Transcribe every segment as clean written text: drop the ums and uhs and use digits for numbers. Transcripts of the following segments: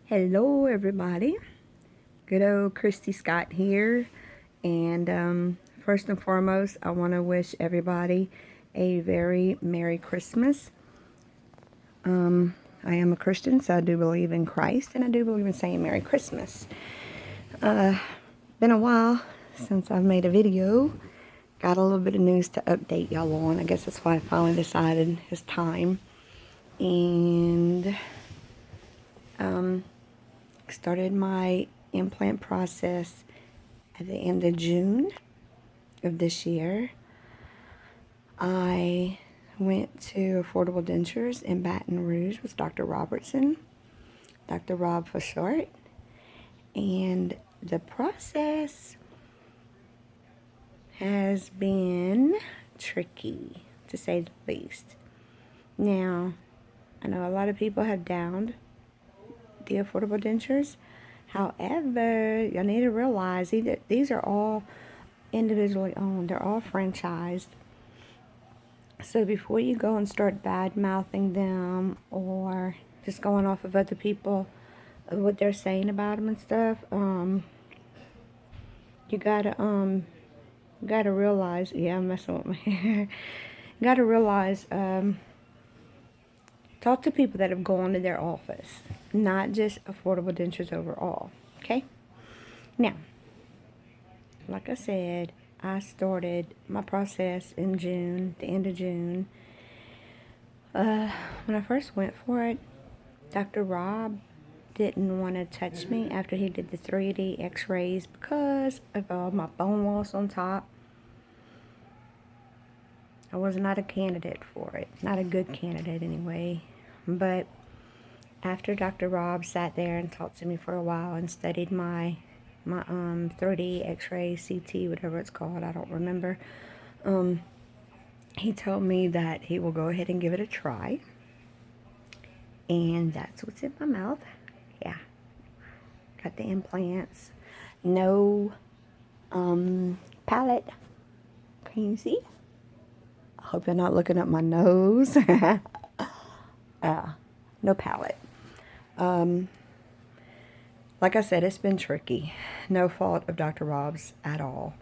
Hello, everybody. Good old Christy Scott here. And first and foremost, I want to wish everybody a very Merry Christmas. I am a Christian, so I do believe in Christ, and I do believe in saying Merry Christmas. Been a while since I've made a video. Got a little bit of news to update y'all on. I guess that's why I finally decided it's time. And started my implant process at the end of June of this year. I went to Affordable Dentures in Baton Rouge with Dr. Robertson, Dr. Rob for short, and the process has been tricky, to say the least. Now, I know a lot of people have downed the Affordable Dentures. However, you need to realize these are all individually owned. They're all franchised. So before you go and start bad-mouthing them or just going off of other people, what they're saying about them and stuff, you gotta realize, yeah, I'm messing with my hair. You gotta realize, talk to people that have gone to their office, not just Affordable Dentures overall, okay? Now, like I said, I started my process in June, the end of June. When I first went for it, Dr. Rob didn't want to touch me after he did the 3D x-rays because of my bone loss on top. I was not a candidate for it. Not a good candidate anyway. But after Dr. Rob sat there and talked to me for a while and studied my 3D x-ray, CT, whatever it's called, I don't remember. He told me that he will go ahead and give it a try. And that's what's in my mouth. Yeah. Got the implants. No palate. Can you see? I hope you're not looking up my nose. No palate. Like I said, it's been tricky. No fault of Dr. Rob's at all.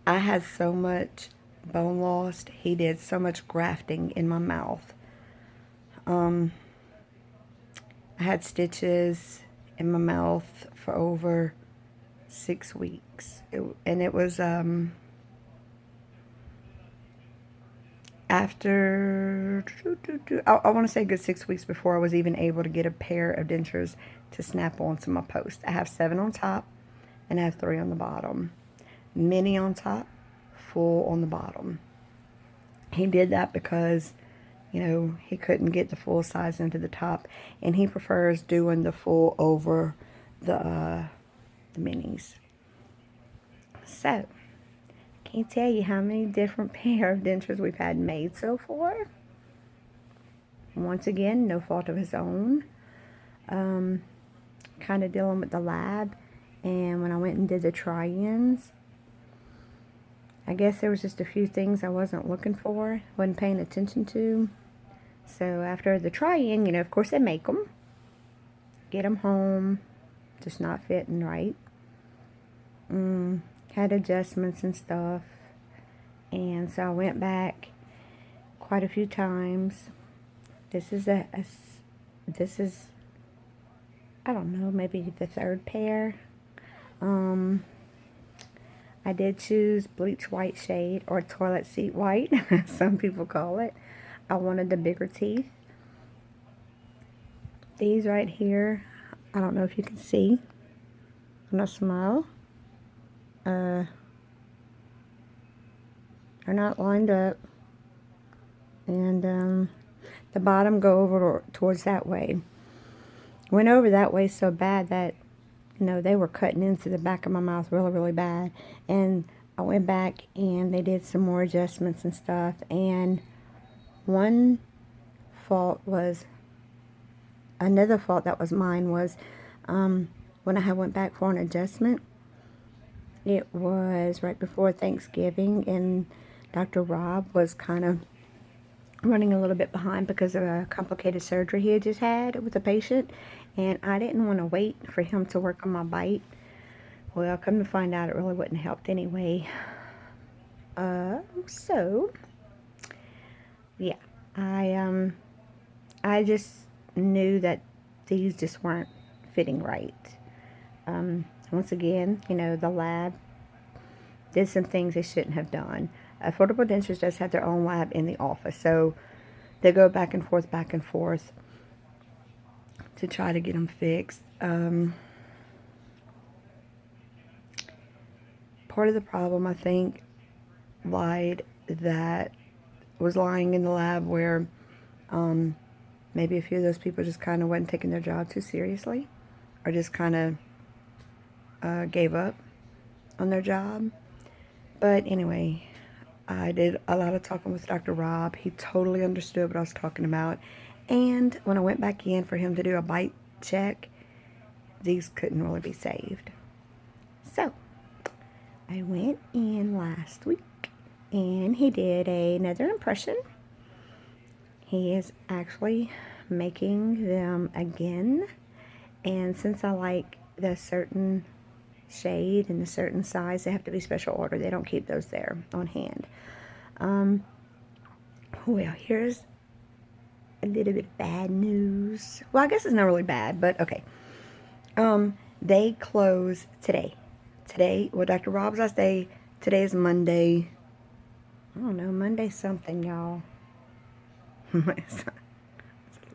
I had so much bone loss. He did so much grafting in my mouth. I had stitches in my mouth for over 6 weeks. It was after, I want to say a good 6 weeks before I was even able to get a pair of dentures to snap onto my post. I have 7 on top and I have 3 on the bottom. Mini on top, full on the bottom. He did that because, you know, he couldn't get the full size into the top, and he prefers doing the full over the minis. So, can't tell you how many different pair of dentures we've had made so far. Once again, no fault of his own. Kind of dealing with the lab, and when I went and did the try-ins, I guess there was just a few things I wasn't looking for, wasn't paying attention to. So after the try-in, you know, of course they make them, get them home, just not fitting right. Had adjustments and stuff, and so I went back quite a few times. This is I don't know, maybe the 3rd pair. I did choose bleach white shade, or toilet seat white, some people call it. I wanted the bigger teeth. These right here, I don't know if you can see. I'm gonna smile. They're not lined up. And the bottom go over towards that way. Went over that way so bad that, you know, they were cutting into the back of my mouth really, really bad. And I went back and they did some more adjustments and stuff. And another fault that was mine was when I went back for an adjustment, it was right before Thanksgiving, and Dr. Rob was kind of running a little bit behind because of a complicated surgery he had just had with a patient, And I didn't want to wait for him to work on my bite. Well, come to find out, it really wouldn't have helped anyway. So yeah, I just knew that these just weren't fitting right. Once again, the lab did some things they shouldn't have done. Affordable Dentures does have their own lab in the office, so they go back and forth to try to get them fixed. Part of the problem, I think, was lying in the lab where maybe a few of those people just kind of wasn't taking their job too seriously, or just kind of gave up on their job. But anyway, I did a lot of talking with Dr. Rob. He totally understood what I was talking about. And when I went back in for him to do a bite check, these couldn't really be saved. So I went in last week and he did another impression. He is actually making them again. And since I like the certain shade and a certain size, they have to be special order. They don't keep those there on hand. Well, here's a little bit of bad news. Well, I guess it's not really bad, but okay. They close today. Well, Dr. Rob's last day. Today is Monday. I don't know, Monday something, y'all.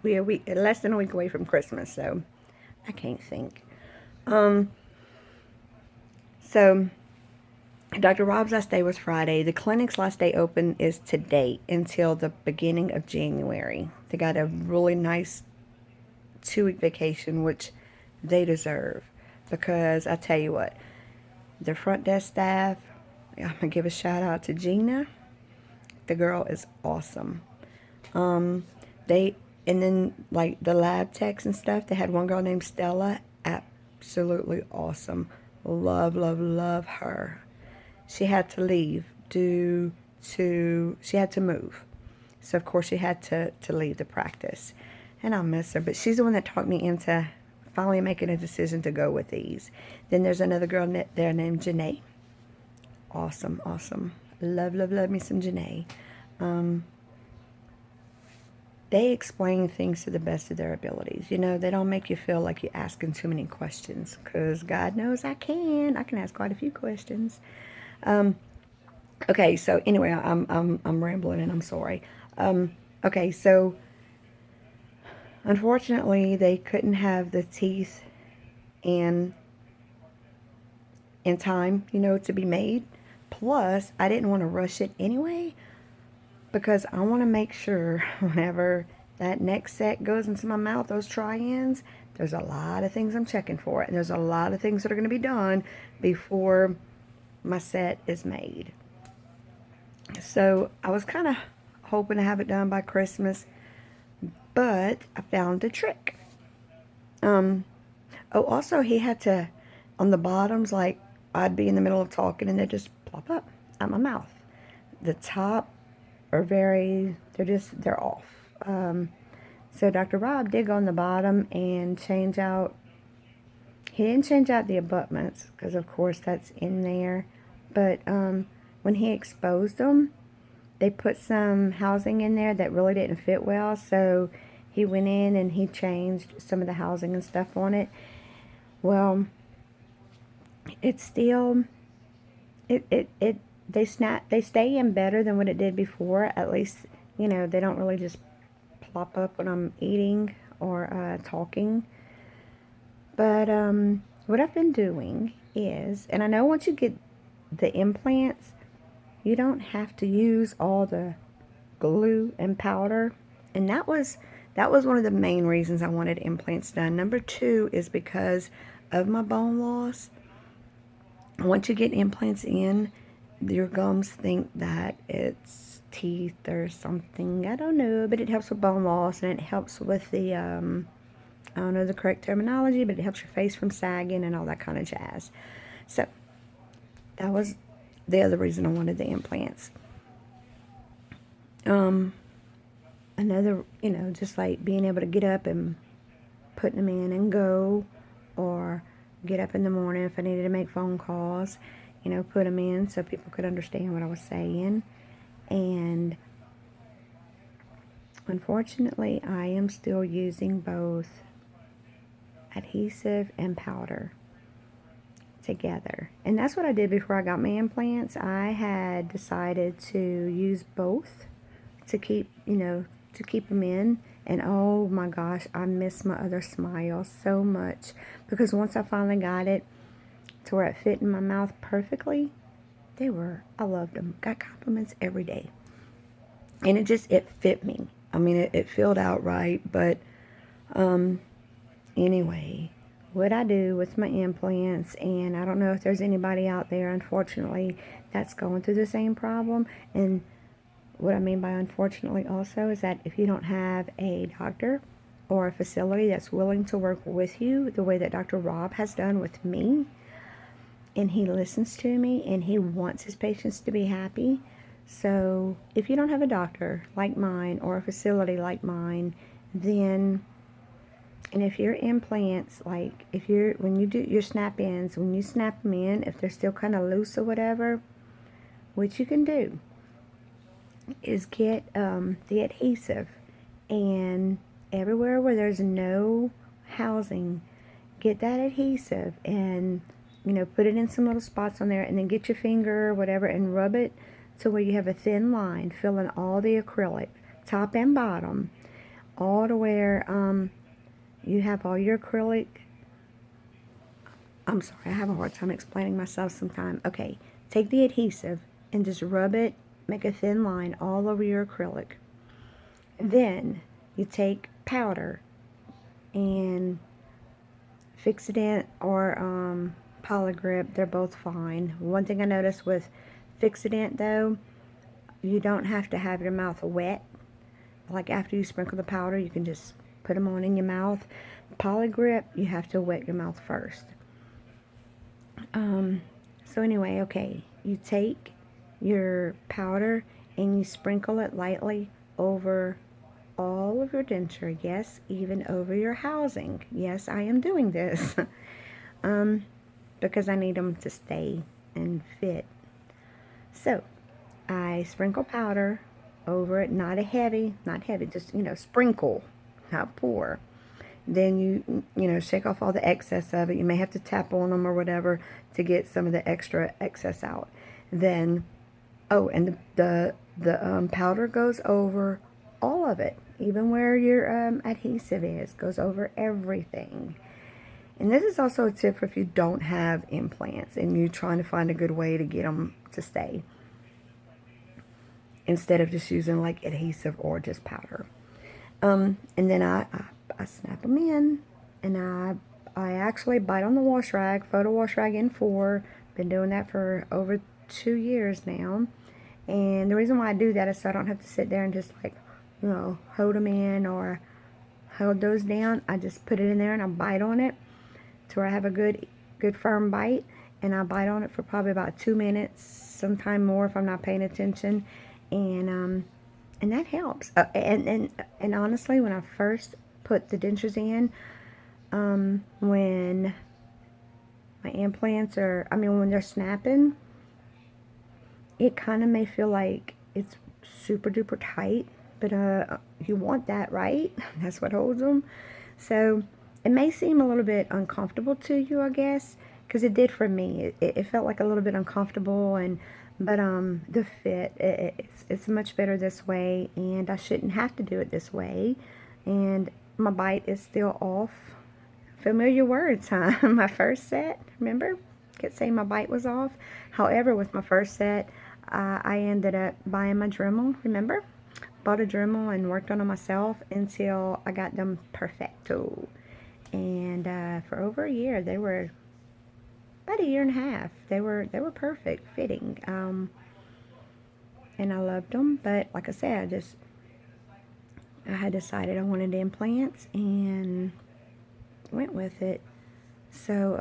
We're less than a week away from Christmas, so I can't think. So Dr. Rob's last day was Friday. The clinic's last day open is today until the beginning of January. They got a really nice 2-week vacation, which they deserve, because I tell you what, the front desk staff, I'm going to give a shout out to Gina. The girl is awesome. And then like the lab techs and stuff, they had one girl named Stella, absolutely awesome. Love, love, love her. She had to leave she had to move. So of course she had to leave the practice. And I'll miss her, but she's the one that talked me into finally making a decision to go with these. Then there's another girl there named Janae. Awesome, awesome. Love, love, love me some Janae. They explain things to the best of their abilities. They don't make you feel like you're asking too many questions, because God knows I can ask quite a few questions. Okay, so anyway, I'm rambling and I'm sorry. Okay, so unfortunately they couldn't have the teeth in time, to be made. Plus, I didn't want to rush it anyway, because I want to make sure whenever that next set goes into my mouth, those try-ins, there's a lot of things I'm checking for, and there's a lot of things that are going to be done before my set is made. So I was kind of hoping to have it done by Christmas, but I found a trick. Also he had to, on the bottoms, like I'd be in the middle of talking and they'd just plop up out my mouth. The top are they're off. So Dr. Rob did go on the bottom and he didn't change out the abutments, because of course that's in there. But when he exposed them, they put some housing in there that really didn't fit well. So he went in and he changed some of the housing and stuff on it. Well, it's still, they stay in better than what it did before. At least, they don't really just plop up when I'm eating or talking. But what I've been doing is, and I know once you get the implants, you don't have to use all the glue and powder. And that was one of the main reasons I wanted implants done. Number 2 is because of my bone loss. Once you get implants in, your gums think that it's teeth or something. I don't know, but it helps with bone loss, and it helps with the, I don't know the correct terminology, but it helps your face from sagging and all that kind of jazz. So that was the other reason I wanted the implants. Another, just like being able to get up and put putting them in and go, or get up in the morning if I needed to make phone calls, you know, put them in so people could understand what I was saying. And unfortunately, I am still using both adhesive and powder together. And that's what I did before I got my implants. I had decided to use both to keep, you know, to keep them in. And oh my gosh, I miss my other smile so much, because once I finally got it to where it fit in my mouth perfectly, I loved them. Got compliments every day. And it fit me. I mean, it filled out right, but anyway, what I do with my implants, and I don't know if there's anybody out there, unfortunately, that's going through the same problem. And what I mean by unfortunately also is that if you don't have a doctor or a facility that's willing to work with you the way that Dr. Rob has done with me, and he listens to me and he wants his patients to be happy. So if you don't have a doctor like mine or a facility like mine, then, and if your implants, like when you do your snap-ins, when you snap them in, if they're still kind of loose or whatever, what you can do is get the adhesive, and everywhere where there's no housing, get that adhesive and, you know, put it in some little spots on there, and then get your finger or whatever and rub it to where you have a thin line filling all the acrylic, top and bottom, all to where you have all your acrylic. I'm sorry, I have a hard time explaining myself sometimes. Okay, take the adhesive and just rub it, make a thin line all over your acrylic. Then you take powder and Fixodent or Poligrip, they're both fine. One thing I noticed with Fixodent though, you don't have to have your mouth wet. Like after you sprinkle the powder, you can just put them on in your mouth. Poligrip, you have to wet your mouth first. So anyway, okay, you take your powder and you sprinkle it lightly over all of your denture. Yes, even over your housing. Yes, I am doing this because I need them to stay and fit. So I sprinkle powder over it, not heavy, just, you know, sprinkle, not pour. Then you know, shake off all the excess of it. You may have to tap on them or whatever to get some of the extra excess out. Then, oh, and the powder goes over all of it, even where your adhesive is, goes over everything. And this is also a tip for if you don't have implants and you're trying to find a good way to get them to stay, instead of just using like adhesive or just powder. And then I snap them in, and I actually bite on the wash rag, photo wash rag N4. Been doing that for over 2 years now. And the reason why I do that is so I don't have to sit there and just like, you know, hold them in or hold those down. I just put it in there and I bite on it to where I have a good firm bite, and I bite on it for probably about 2 minutes, sometime more if I'm not paying attention, and that helps. And honestly, when I first put the dentures in, when my implants are, when they're snapping, it kind of may feel like it's super duper tight, but you want that, right? That's what holds them. So it may seem a little bit uncomfortable to you, I guess, because it did for me. It felt like a little bit uncomfortable, but the fit, it's much better this way, and I shouldn't have to do it this way. And my bite is still off. Familiar words, huh? My first set, remember? Kept saying my bite was off. However, with my first set, I ended up buying my Dremel, remember? Bought a Dremel and worked on them myself until I got them perfecto. And for over a year, they were about a year and a half. They were perfect fitting. And I loved them, but like I said, I had decided I wanted implants and went with it. So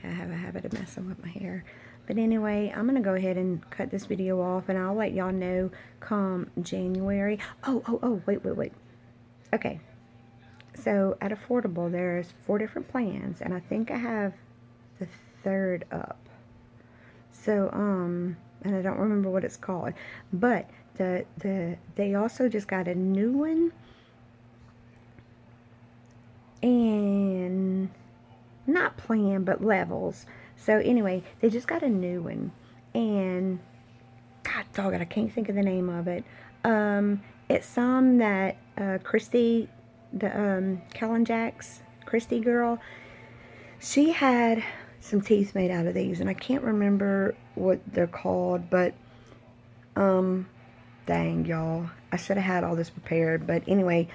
yeah, I have a habit of messing with my hair. But anyway, I'm going to go ahead and cut this video off, and I'll let y'all know come January. Oh, wait. Okay. So at Affordable, there's 4 different plans, and I think I have the third up. So and I don't remember what it's called, but they also just got a new one, and not plan but levels. So anyway, they just got a new one, and God dog it, I can't think of the name of it. It's some that Christy, the Kalenjacks, Christy girl, she had some teeth made out of these, and I can't remember what they're called, but dang y'all, I should have had all this prepared. But anyway,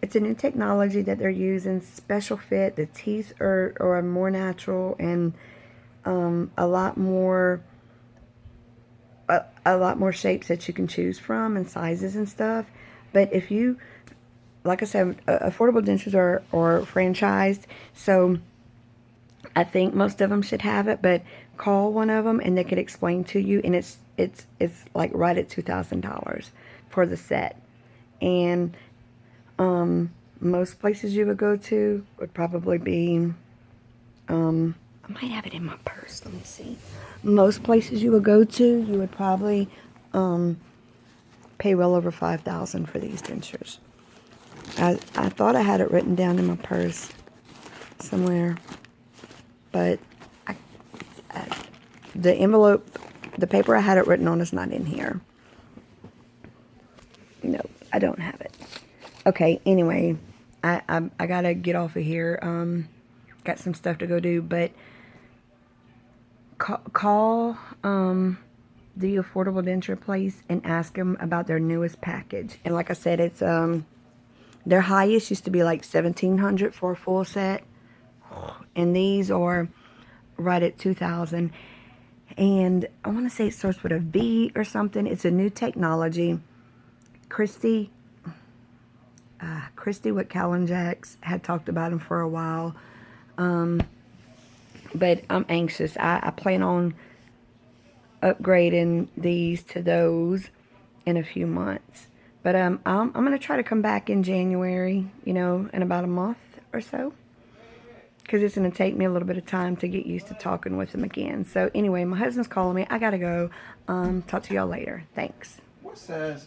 it's a new technology that they're using, special fit. The teeth are more natural and a lot more shapes that you can choose from and sizes and stuff. But if you, like I said, Affordable Dentures are franchised, so I think most of them should have it. But call one of them and they could explain to you, and it's like right at $2,000 for the set. And most places you would go to would probably be I might have it in my purse. Let me see. Most places you would go to, you would probably pay well over $5,000 for these dentures. I thought I had it written down in my purse somewhere, but the envelope, the paper I had it written on is not in here. No, I don't have it. Okay, anyway, I gotta get off of here. Got some stuff to go do, but call the Affordable Denture place and ask them about their newest package. And like I said, it's their highest used to be like $1,700 for a full set, and these are right at $2,000. And I want to say it starts with a V or something. It's a new technology. Christy with Kalenjacks had talked about them for a while. But I'm anxious. I plan on upgrading these to those in a few months. But I'm going to try to come back in January, you know, in about a month or so. Because it's going to take me a little bit of time to get used to talking with them again. So anyway, my husband's calling me. I got to go. Talk to y'all later. Thanks. What size